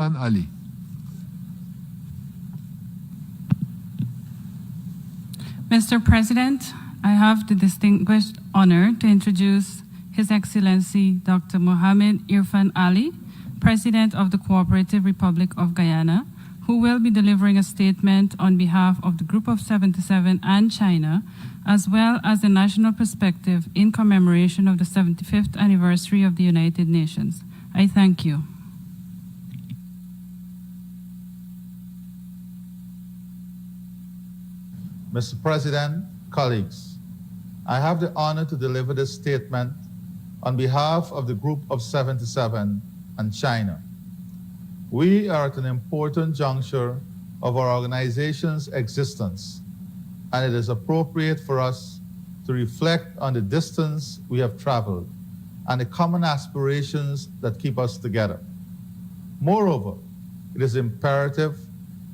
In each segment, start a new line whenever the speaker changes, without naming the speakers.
Irfaan Ali.
Mr. President, I have the distinguished honor to introduce His Excellency Dr. Mohamed Irfaan Ali, President of the Cooperative Republic of Guyana, who will be delivering a statement on behalf of the Group of 77 and China, as well as the national perspective in commemoration of the 75th anniversary of the United Nations. I thank you.
Mr. President, colleagues, I have the honor to deliver this statement on behalf of the Group of 77 and China. We are at an important juncture of our organization's existence, and it is appropriate for us to reflect on the distance we have traveled and the common aspirations that keep us together. Moreover, it is imperative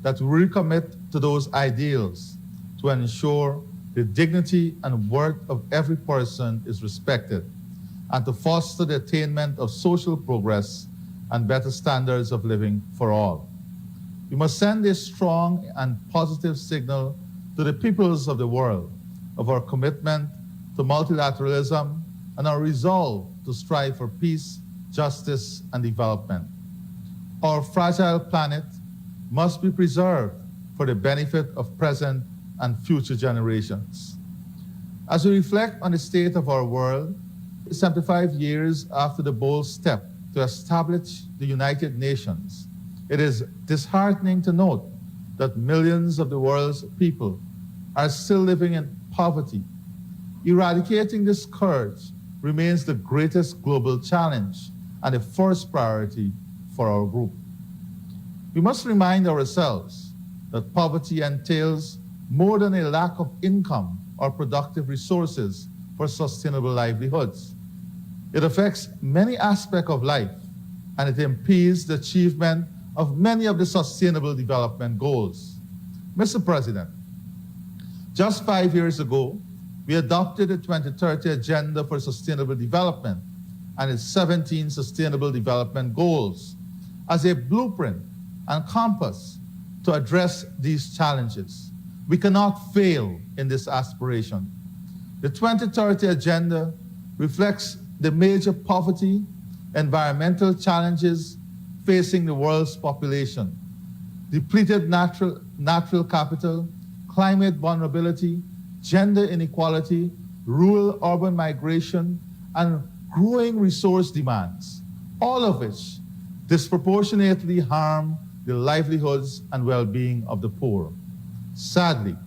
that we recommit to those ideals to ensure the dignity and worth of every person is respected, and to foster the attainment of social progress and better standards of living for all. We must send a strong and positive signal to the peoples of the world of our commitment to multilateralism and our resolve to strive for peace, justice, and development. Our fragile planet must be preserved for the benefit of present and future generations. As we reflect on the state of our world, 75 years after the bold step to establish the United Nations, it is disheartening to note that millions of the world's people are still living in poverty. Eradicating this scourge remains the greatest global challenge and the first priority for our group. We must remind ourselves that poverty entails more than a lack of income or productive resources for sustainable livelihoods. It affects many aspects of life, and it impedes the achievement of many of the Sustainable Development Goals. Mr. President, just 5 years ago, we adopted the 2030 Agenda for Sustainable Development and its 17 Sustainable Development Goals as a blueprint and compass to address these challenges. We cannot fail in this aspiration. The 2030 Agenda reflects the major poverty, environmental challenges facing the world's population, depleted natural capital, climate vulnerability, gender inequality, rural-urban migration, and growing resource demands, all of which disproportionately harm the livelihoods and well-being of the poor. Sadly,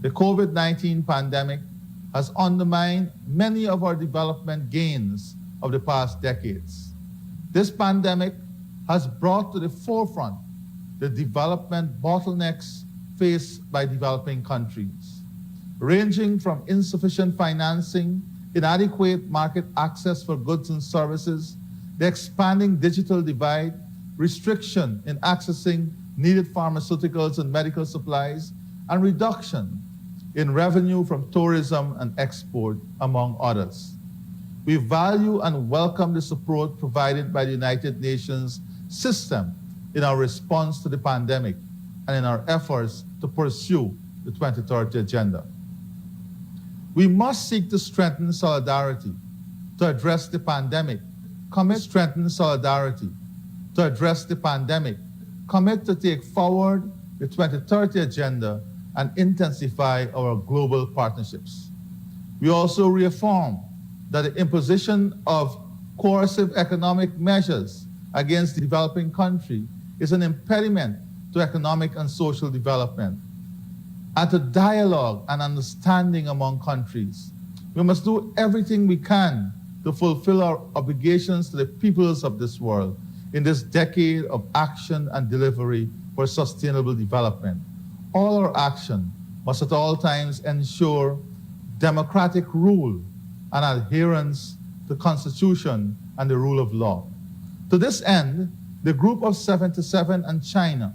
the COVID-19 pandemic has undermined many of our development gains of the past decades. This pandemic has brought to the forefront the development bottlenecks faced by developing countries, ranging from insufficient financing, inadequate market access for goods and services, the expanding digital divide, restriction in accessing needed pharmaceuticals and medical supplies, and reduction in revenue from tourism and export, among others. We value and welcome the support provided by the United Nations system in our response to the pandemic and in our efforts to pursue the 2030 Agenda. We must seek to strengthen solidarity to address the pandemic, commit to take forward the 2030 Agenda and intensify our global partnerships. We also reaffirm that the imposition of coercive economic measures against the developing country is an impediment to economic and social development, and to dialogue and understanding among countries. We must do everything we can to fulfill our obligations to the peoples of this world in this decade of action and delivery for sustainable development. All our action must at all times ensure democratic rule and adherence to the Constitution and the rule of law. To this end, the Group of 77 and China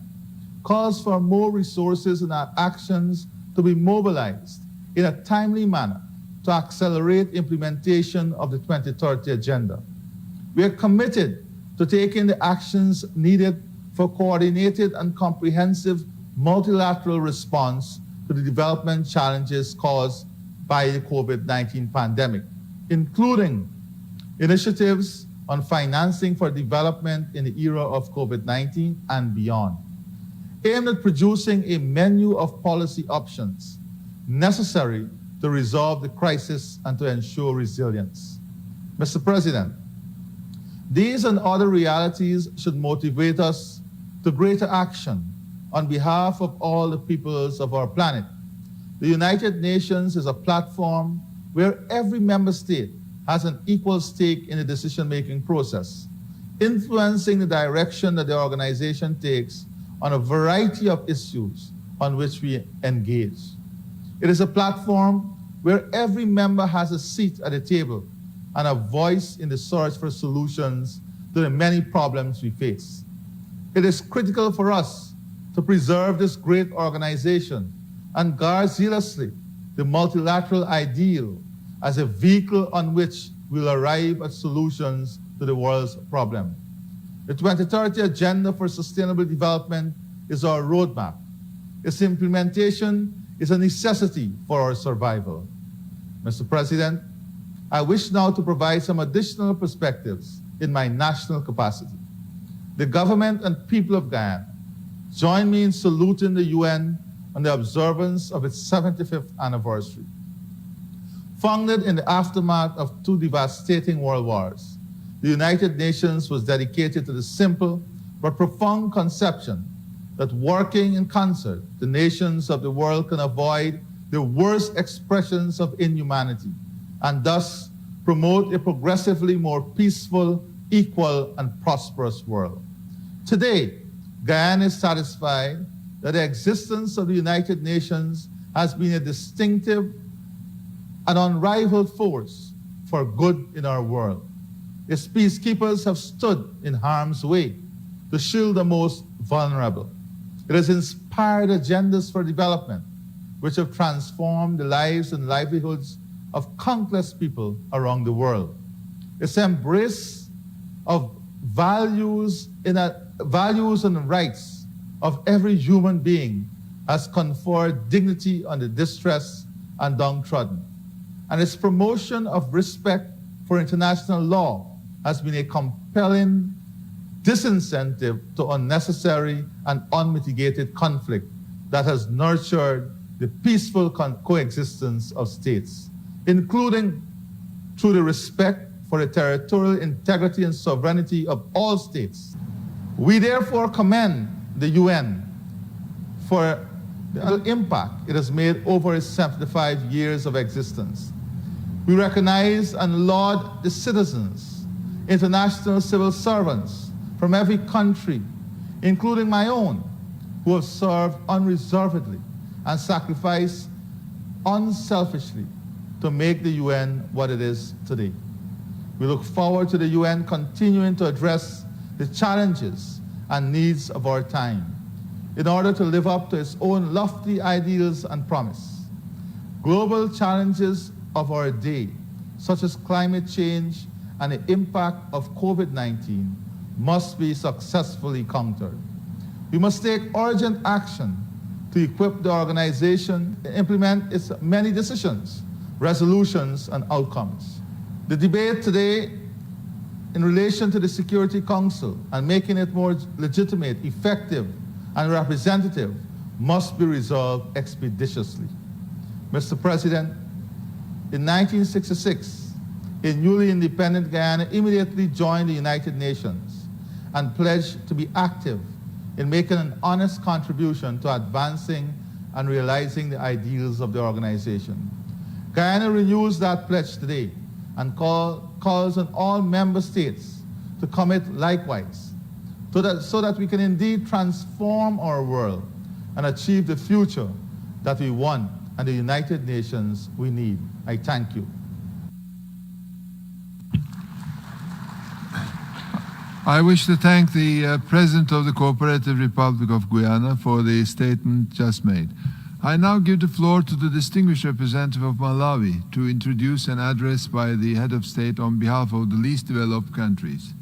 calls for more resources and actions to be mobilized in a timely manner to accelerate implementation of the 2030 Agenda. We are committed to taking the actions needed for coordinated and comprehensive multilateral response to the development challenges caused by the COVID-19 pandemic, including initiatives on financing for development in the era of COVID-19 and beyond, aimed at producing a menu of policy options necessary to resolve the crisis and to ensure resilience. Mr. President, these and other realities should motivate us to greater action on behalf of all the peoples of our planet. The United Nations is a platform where every member state has an equal stake in the decision-making process, influencing the direction that the organization takes on a variety of issues on which we engage. It is a platform where every member has a seat at the table and a voice in the search for solutions to the many problems we face. It is critical for us to preserve this great organization and guard zealously the multilateral ideal as a vehicle on which we'll arrive at solutions to the world's problem. The 2030 Agenda for Sustainable Development is our roadmap. Its implementation is a necessity for our survival. Mr. President, I wish now to provide some additional perspectives in my national capacity. The government and people of Guyana join me in saluting the UN on the observance of its 75th anniversary. Founded in the aftermath of two devastating world wars, the United Nations was dedicated to the simple but profound conception that working in concert, the nations of the world can avoid the worst expressions of inhumanity and thus promote a progressively more peaceful, equal, and prosperous world. Today, Guyana is satisfied that the existence of the United Nations has been a distinctive and unrivaled force for good in our world. Its peacekeepers have stood in harm's way to shield the most vulnerable. It has inspired agendas for development which have transformed the lives and livelihoods of countless people around the world. Its embrace of values and rights of every human being has conferred dignity on the distressed and downtrodden. And its promotion of respect for international law has been a compelling disincentive to unnecessary and unmitigated conflict that has nurtured the peaceful coexistence of states, including through the respect for the territorial integrity and sovereignty of all states. We therefore commend the UN for the impact it has made over its 75 years of existence. We recognize and laud the citizens, international civil servants from every country, including my own, who have served unreservedly and sacrificed unselfishly to make the UN what it is today. We look forward to the UN continuing to address the challenges and needs of our time in order to live up to its own lofty ideals and promise. Global challenges of our day, such as climate change and the impact of COVID-19, must be successfully countered. We must take urgent action to equip the organization to implement its many decisions, resolutions, and outcomes. The debate today in relation to the Security Council and making it more legitimate, effective, and representative must be resolved expeditiously. Mr. President, in 1966, a newly independent Guyana immediately joined the United Nations and pledged to be active in making an honest contribution to advancing and realizing the ideals of the organization. Guyana renews that pledge today and calls on all member states to commit likewise so that we can indeed transform our world and achieve the future that we want and the United Nations we need. I thank you.
I wish to thank the President of the Cooperative Republic of Guyana for the statement just made. I now give the floor to the distinguished representative of Malawi to introduce an address by the head of state on behalf of the least developed countries.